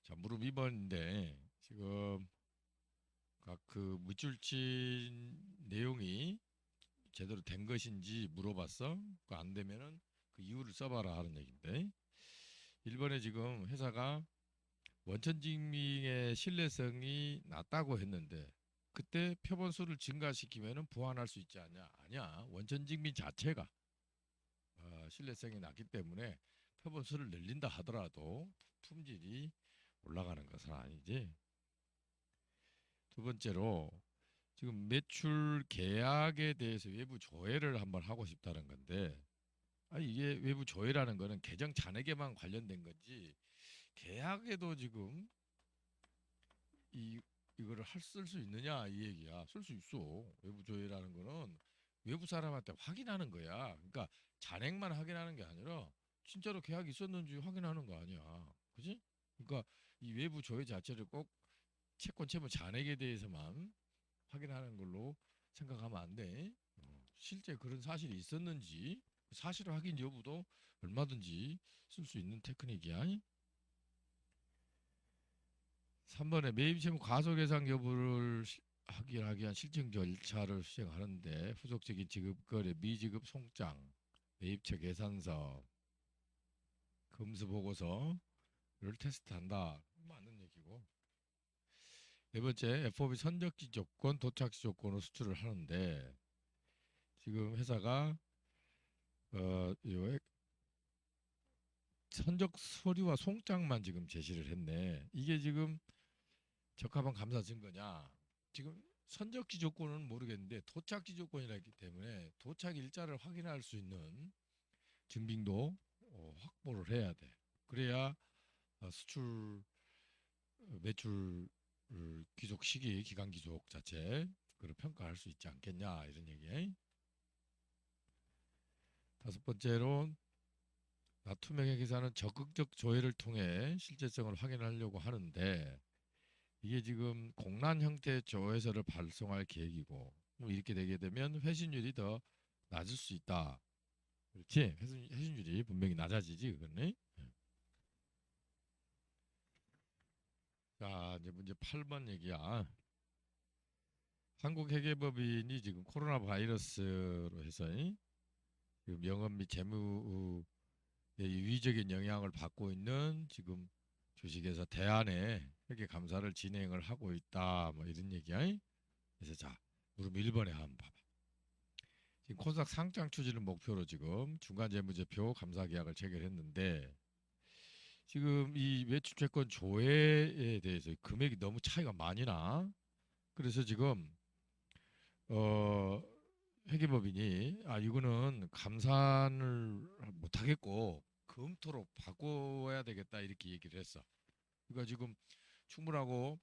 A: 자, 물음 2번인데 지금 각 그 물줄진 내용이 제대로 된 것인지 물어봤어. 그 안 되면은 그 이유를 써봐라 하는 얘기인데, 1번에 지금 회사가 원천징빙의 신뢰성이 낮다고 했는데 그때 표본 수를 증가시키면은 보완할 수 있지 않냐? 아니야. 원천징빙 자체가 신뢰성이 낮기 때문에 표본 수를 늘린다 하더라도 품질이 올라가는 것은 아니지. 두 번째로 지금 매출 계약에 대해서 외부 조회를 한번 하고 싶다는 건데, 이게 외부 조회라는 거는 계정 잔액에만 관련된 건지 계약에도 지금 이거를 쓸 수 있느냐 이 얘기야. 쓸 수 있어. 외부 조회라는 거는 외부 사람한테 확인하는 거야. 그러니까 잔액만 확인하는 게 아니라 진짜로 계약이 있었는지 확인하는 거 아니야. 그지? 그러니까 이 외부 조회 자체를 꼭 채권 채무 잔액에 대해서만 확인하는 걸로 생각하면 안 돼. 실제 그런 사실이 있었는지 사실 확인 여부도 얼마든지 쓸 수 있는 테크닉이야. 3번에 매입 채무 과소 계상 여부를 확인하기 위한 실증 절차를 수행하는데 후속적인 지급 거래 미지급 송장, 매입처 계산서, 검수 보고서를 테스트한다. 맞는 얘기고. 네 번째, FOB 선적지 조건, 도착지 조건으로 수출을 하는데 지금 회사가 요 선적 서류와 송장만 지금 제시를 했네. 이게 지금 적합한 감사 증거냐? 지금 선적지 조건은 모르겠는데 도착지 조건이라기 때문에 도착 일자를 확인할 수 있는 증빙도 확보를 해야 돼. 그래야 수출 매출 귀속 시기, 기간 귀속 자체 그걸 평가할 수 있지 않겠냐 이런 얘기. 다섯 번째로 투명의 기사는 적극적 조회를 통해 실제성을 확인하려고 하는데 이게 지금 공란 형태의 조회서를 발송할 계획이고, 이렇게 되게 되면 회신율이 더 낮을 수 있다. 그렇지? 회신율이 분명히 낮아지지 그거는. 자, 이제 문제 8번 얘기야. 한국회계법인이 지금 코로나 바이러스로 해서 영업 및 재무의 유의적인 영향을 받고 있는 지금 주식회사 대안에 회계 감사를 진행을 하고 있다. 뭐 이런 얘기야. 그래서 자, 물음 1번에 한번 봐봐. 지금 코스닥 상장 추진을 목표로 지금 중간재무제표 감사계약을 체결했는데 지금 이 매출채권 조회에 대해서 금액이 너무 차이가 많이 나. 그래서 지금 어 회계법인이 이거는 감산을 못하겠고 검토로 바꿔야 되겠다 이렇게 얘기를 했어. 그러니까 지금 충분하고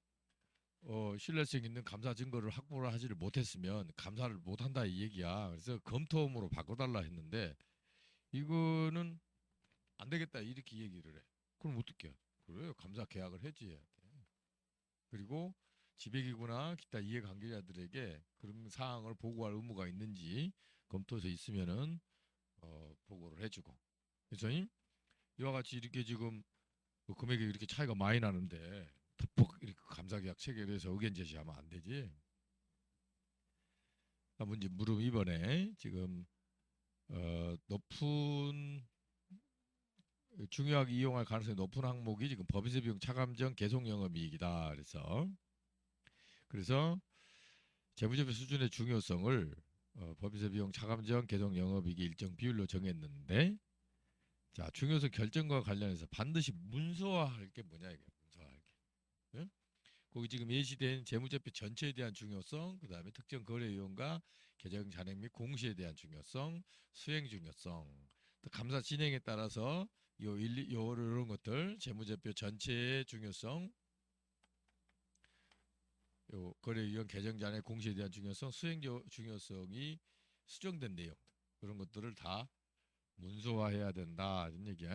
A: 신뢰성 있는 감사 증거를 확보를 하지를 못했으면 감사를 못한다 이 얘기야. 그래서 검토음으로 바꿔달라 했는데 이거는 안 되겠다 이렇게 얘기를 해. 그럼 어떻게? 그래요. 감사 계약을 해지해야 돼. 그리고 지배기구나 기타 이해관계자들에게 그런 사항을 보고할 의무가 있는지 검토해서 있으면은 보고를 해주고. 그래서 이와 같이 이렇게 지금 금액이 이렇게 차이가 많이 나는데 덕복 이렇게 감사계약 체결해서 의견 제시하면 안 되지. 문제 물음 2번에 지금 높은 중요하게 이용할 가능성이 높은 항목이 지금 법인세 비용 차감전 계속 영업이익이다. 그래서 재무제표 수준의 중요성을 법인세 비용 차감전 계속 영업이익의 일정 비율로 정했는데, 자, 중요성 결정과 관련해서 반드시 문서화할 게 뭐냐 이게 문서화할 게. 응? 거기 지금 예시된 재무제표 전체에 대한 중요성, 그다음에 특정 거래 이용과 계정 잔액 및 공시에 대한 중요성, 수행 중요성, 또 감사 진행에 따라서 요런 것들 재무제표 전체의 중요성, 요 거래 이용 계정 잔액 공시에 대한 중요성, 수행 중요성이 수정된 내용, 그런 것들을 다 문서화해야 된다 이런 얘기야.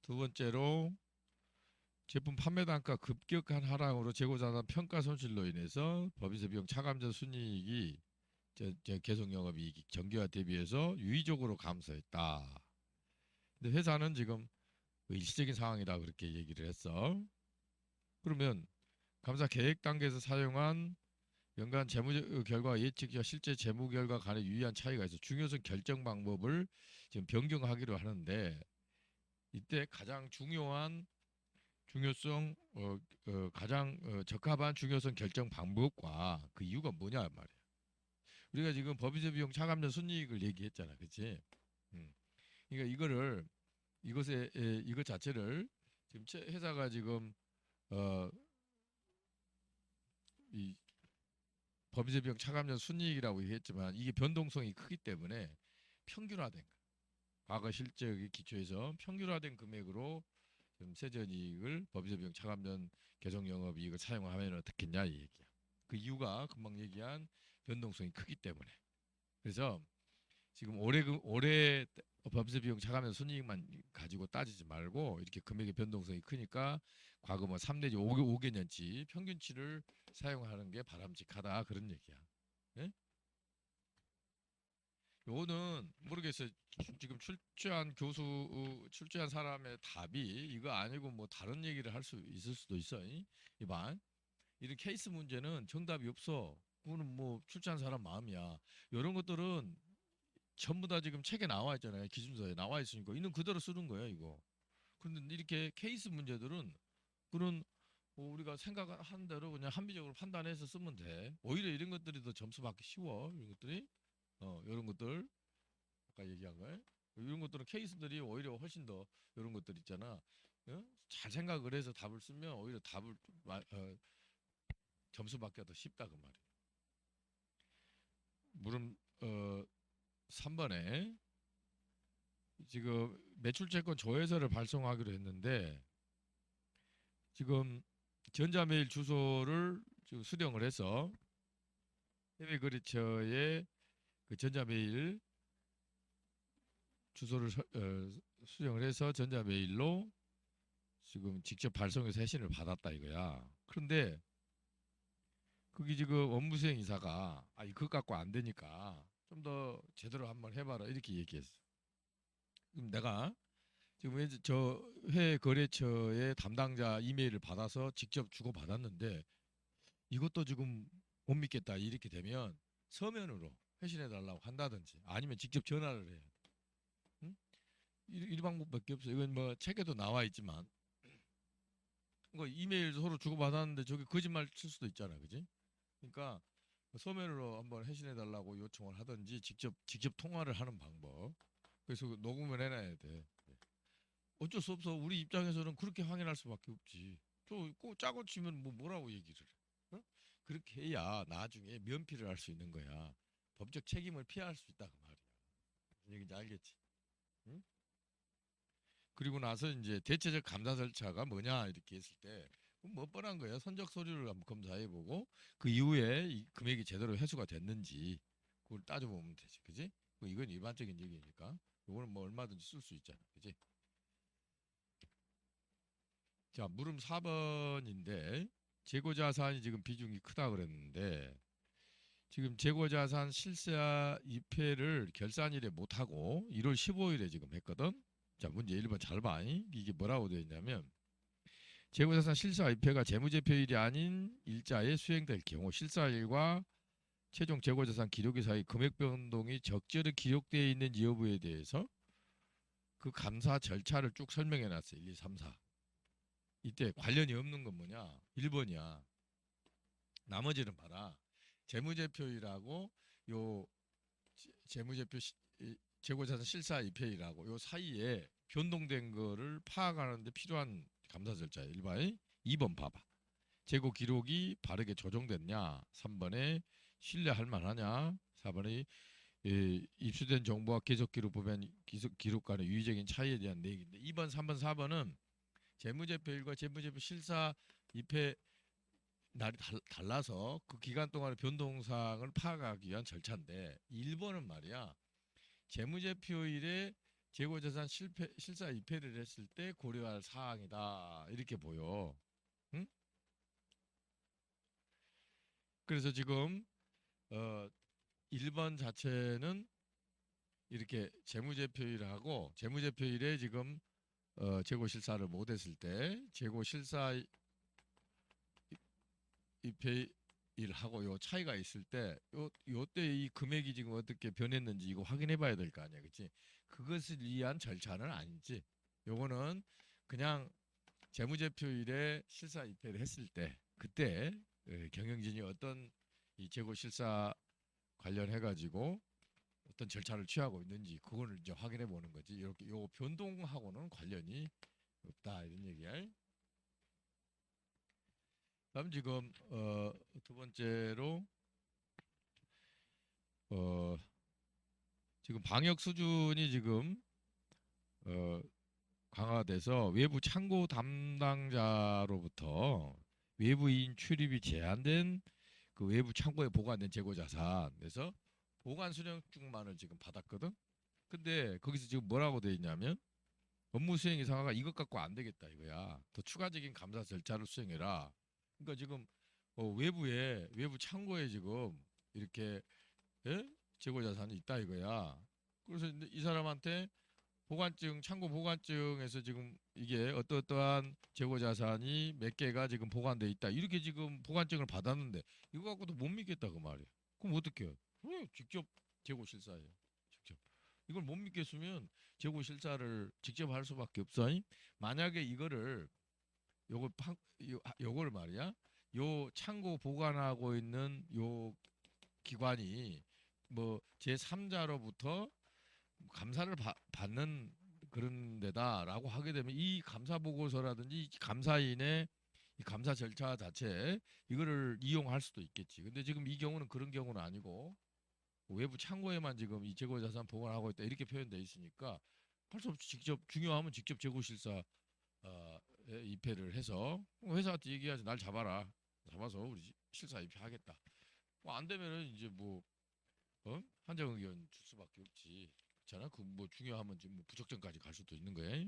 A: 두 번째로 제품 판매 단가 급격한 하락으로 재고자산 평가 손실로 인해서 법인세 비용 차감전 순이익이 계속 영업이익 정기와 대비해서 유의적으로 감소했다. 근데 회사는 지금 일시적인 상황이다 그렇게 얘기를 했어. 그러면 감사 계획 단계에서 사용한 연간 재무 결과 예측과 실제 재무 결과 간의 유의한 차이가 있어 중요성 결정 방법을 지금 변경하기로 하는데, 이때 가장 중요한 중요성 가장 적합한 중요성 결정 방법과 그 이유가 뭐냐 말이야. 우리가 지금 법인세 비용 차감전 순이익을 얘기했잖아, 그렇지? 음. 그러니까 이것 자체를 지금 회사가 지금 어, 이 법인세 비용 차감전 순이익이라고 얘기했지만 이게 변동성이 크기 때문에 평균화된 거. 과거 실적의 기초에서 평균화된 금액으로 지금 세전이익을 법인세 비용 차감전 계속 영업이익을 사용하면 어떻겠냐 이 얘기야. 그 이유가 금방 얘기한 변동성이 크기 때문에. 그래서 지금 올해 법인세 비용 차감전 순이익만 가지고 따지지 말고 이렇게 금액의 변동성이 크니까 과거 뭐 3 내지 5개년치 평균치를 사용하는 게 바람직하다 그런 얘기야. 네? 요거는 모르겠어요. 지금 출제한 사람의 답이 이거 아니고 뭐 다른 얘기를 할 수 있을 수도 있어. 이반 이런 케이스 문제는 정답이 없어. 그거는 뭐 출제한 사람 마음이야. 이런 것들은 전부 다 지금 책에 나와 있잖아요. 기준서에 나와 있으니까 있는 그대로 쓰는 거야 이거. 그런데 이렇게 케이스 문제들은 그런 우리가 생각한 대로 그냥 합리적으로 판단해서 쓰면 돼. 오히려 이런 것들이 더 점수 받기 쉬워. 이런 것들이 이런 것들 아까 얘기한 거 이런 것들은 케이스들이 오히려 훨씬 더 이런 것들 있잖아. 잘 생각을 해서 답을 쓰면 오히려 점수 받기가 더 쉽다 그 말이야. 물음 3번에 지금 매출채권 조회서를 발송하기로 했는데 지금 전자메일 주소를 지금 수령을 해서 해외 거래처에 그 전자메일 주소를 수령을 해서 전자메일로 지금 직접 발송해서 회신을 받았다 이거야. 그런데 그게 지금 업무수행 이사가 이거 갖고 안 되니까 좀 더 제대로 한번 해봐라 이렇게 얘기했어. 그럼 내가 지금 저 해외 거래처의 담당자 이메일을 받아서 직접 주고 받았는데 이것도 지금 못 믿겠다 이렇게 되면 서면으로 회신해 달라고 한다든지 아니면 직접 전화를 해야 돼. 응? 이 방법밖에 없어. 이건 뭐 책에도 나와 있지만 이거 이메일 서로 주고 받았는데 저게 거짓말 칠 수도 있잖아, 그지? 그러니까 서면으로 한번 회신해 달라고 요청을 하든지 직접 통화를 하는 방법. 그래서 녹음을 해놔야 돼. 어쩔 수 없어. 우리 입장에서는 그렇게 확인할 수밖에 없지. 꼭 짜고 치면 뭐라고 얘기를 해. 어? 그렇게 해야 나중에 면피를 할 수 있는 거야. 법적 책임을 피할 수 있다 그 말이야. 무슨 얘기인지 알겠지? 응? 그리고 나서 이제 대체적 감사 절차가 뭐냐 이렇게 했을 때 뭐 뻔한 거예요. 선적 서류를 한번 검사해보고 그 이후에 이 금액이 제대로 회수가 됐는지 그걸 따져보면 되지, 그지? 뭐 이건 일반적인 얘기니까 이거는 뭐 얼마든지 쓸 수 있잖아, 그지? 자, 물음 4번인데 재고자산이 지금 비중이 크다 그랬는데 지금 재고자산 실사 2회를 결산일에 못하고 1월 15일에 지금 했거든. 자, 문제 1번 잘 봐. 이게 뭐라고 되어 있냐면 재고자산 실사 2회가 재무제표일이 아닌 일자에 수행될 경우 실사일과 최종 재고자산 기록일 사이 금액 변동이 적절히 기록되어 있는지 여부에 대해서 그 감사 절차를 쭉 설명해 놨어요. 1, 2, 3, 4. 이때 관련이 없는 건 뭐냐? 1번이야. 나머지는 봐라. 재무제표일하고 요 재무제표 재고자산 실사입회일하고 요 사이에 변동된 거를 파악하는 데 필요한 감사 절차예요. 1번. 2번 봐봐. 재고 기록이 바르게 조정됐냐? 3번에 신뢰할 만하냐? 4번에 입수된 정보와 계속 기록 보면 기록 간의 유의적인 차이에 대한 내기인데 2번, 3번, 4번은 재무제표일과 재무제표 실사 입회 날이 달라서 그 기간 동안의 변동사항을 파악하기 위한 절차인데 1번은 말이야 재무제표일에 재고자산 실사 입회를 했을 때 고려할 사항이다 이렇게 보여. 응? 그래서 지금 1번 자체는 이렇게 재무제표일하고 재무제표일에 지금 재고실사를 못했을 때 재고실사 입회일하고 요 차이가 있을 때 요때 이 금액이 지금 어떻게 변했는지 이거 확인해 봐야 될 거 아니야. 그치? 그것을 위한 절차는 아니지. 요거는 그냥 재무제표일에 실사 입회를 했을 때 그때 경영진이 어떤 이 재고실사 관련해 가지고 어떤 절차를 취하고 있는지 그거를 이제 확인해 보는 거지. 이렇게 요 변동하고는 관련이 없다 이런 얘기야. 다음 지금 두 번째로 지금 방역 수준이 지금 어, 강화돼서 외부 창고 담당자로부터 외부인 출입이 제한된 그 외부 창고에 보관된 재고자산 그래서 보관 수령증만을 지금 받았거든. 근데 거기서 지금 뭐라고 돼 있냐면 업무 수행 이상화가 이것 갖고 안 되겠다 이거야. 더 추가적인 감사 절차를 수행해라. 그러니까 지금 외부 창고에 지금 이렇게 예? 재고 자산이 있다 이거야. 그래서 이 사람한테 창고 보관증에서 지금 이게 어떠한 재고 자산이 몇 개가 지금 보관돼 있다. 이렇게 지금 보관증을 받았는데 이거 갖고도 못 믿겠다 그 말이야. 그럼 어떻게 해요? 왜 직접 재고 실사해요? 직접. 이걸 못 믿겠으면 재고 실사를 직접 할 수밖에 없어. 만약에 이거를 요걸 말이야. 요 창고 보관하고 있는 요 기관이 뭐 제3자로부터 감사를 받는 그런 데다라고 하게 되면 이 감사 보고서라든지 감사인의 이 감사 절차 자체 이거를 이용할 수도 있겠지. 근데 지금 이 경우는 그런 경우는 아니고 외부 창고에만 지금 이 재고 자산 보관하고 있다 이렇게 표현되어 있으니까 할 수 없이 직접 중요하면 직접 재고 실사 입회를 해서 회사한테 얘기하지 날 잡아서 우리 실사 입회하겠다. 뭐 안 되면은 이제 뭐 한정 의견 줄 수밖에 없지. 그렇잖아. 그 뭐 중요하면 지금 뭐 부적정까지 갈 수도 있는 거야.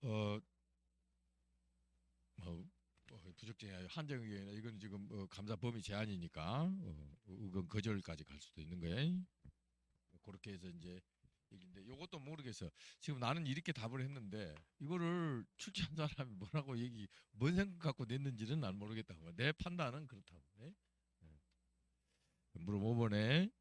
A: 어, 부적정이 아니라 한정 의견이나 이건 지금 감사 범위 제한이니까 의견 거절까지 갈 수도 있는 거야. 그렇게 해서 이제 얘기인데 요것도 모르겠어. 지금 나는 이렇게 답을 했는데 이거를 출제한 사람이 뭐라고 뭔 생각 갖고 냈는지는 난 모르겠다. 내 판단은 그렇다고. 네? 물론 5번에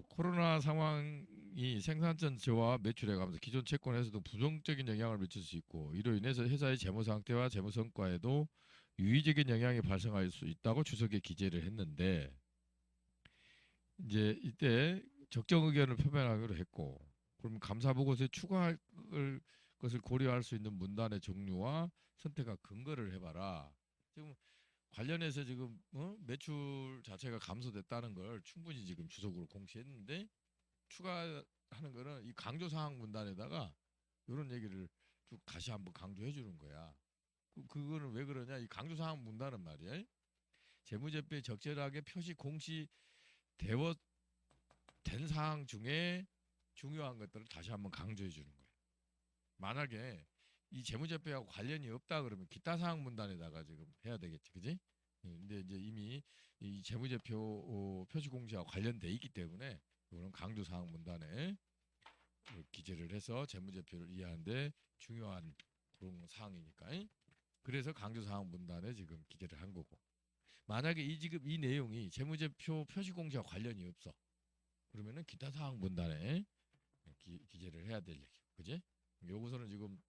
A: 코로나 상황이 생산전 저하 매출에 감소, 기존 채권에서도 부정적인 영향을 미칠 수 있고 이로 인해서 회사의 재무 상태와 재무 성과에도 유의적인 영향이 발생할 수 있다고 주석에 기재를 했는데 이제 이때 적정 의견을 표명하기로 했고 그럼 감사 보고서에 추가할 것을 고려할 수 있는 문단의 종류와 선택과 근거를 해봐라. 지금 관련해서 지금 매출 자체가 감소됐다는 걸 충분히 지금 주석으로 공시했는데 추가하는 거는 이 강조 사항 문단에다가 이런 얘기를 쭉 다시 한번 강조해 주는 거야. 그거는 왜 그러냐? 이 강조 사항 문단은 말이야. 재무제표에 적절하게 표시 공시되어 된 사항 중에 중요한 것들을 다시 한번 강조해 주는 거야. 만약에 이 재무제표하고 관련이 없다 그러면 기타 사항 문단에다가 지금 해야 되겠지, 그지? 근데 이제 이미 이 재무제표 표시 공시와 관련돼 있기 때문에 이거는 강조 사항 문단에 기재를 해서 재무제표를 이해하는데 중요한 그런 사항이니까. 그래서 강조사항 문단에 지금 기재를 한 거고. 만약에 지금 이 내용이 재무제표 표시공지와 관련이 없어. 그러면은 기타 사항 문단에 기재를 해야 될 얘기고, 그지? 요거서는 지금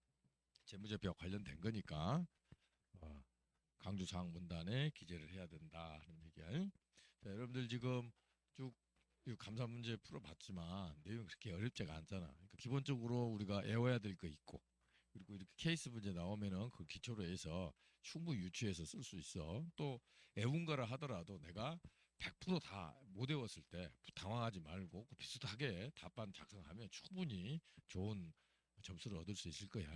A: 재무제표와 관련된 거니까 어, 강조사항 문단에 기재를 해야 된다 하는 얘기야. 자, 여러분들 지금 쭉 감사 문제 풀어봤지만 내용이 그렇게 어렵지가 않잖아. 그러니까 기본적으로 우리가 외워야 될 거 있고, 그리고 이렇게 케이스 문제 나오면은 그 기초로 해서 충분히 유추해서 쓸 수 있어. 또 외운 거라 하더라도 내가 100%다 못 외웠을 때 당황하지 말고 그 비슷하게 답안 작성하면 충분히 좋은 점수를 얻을 수 있을 거야.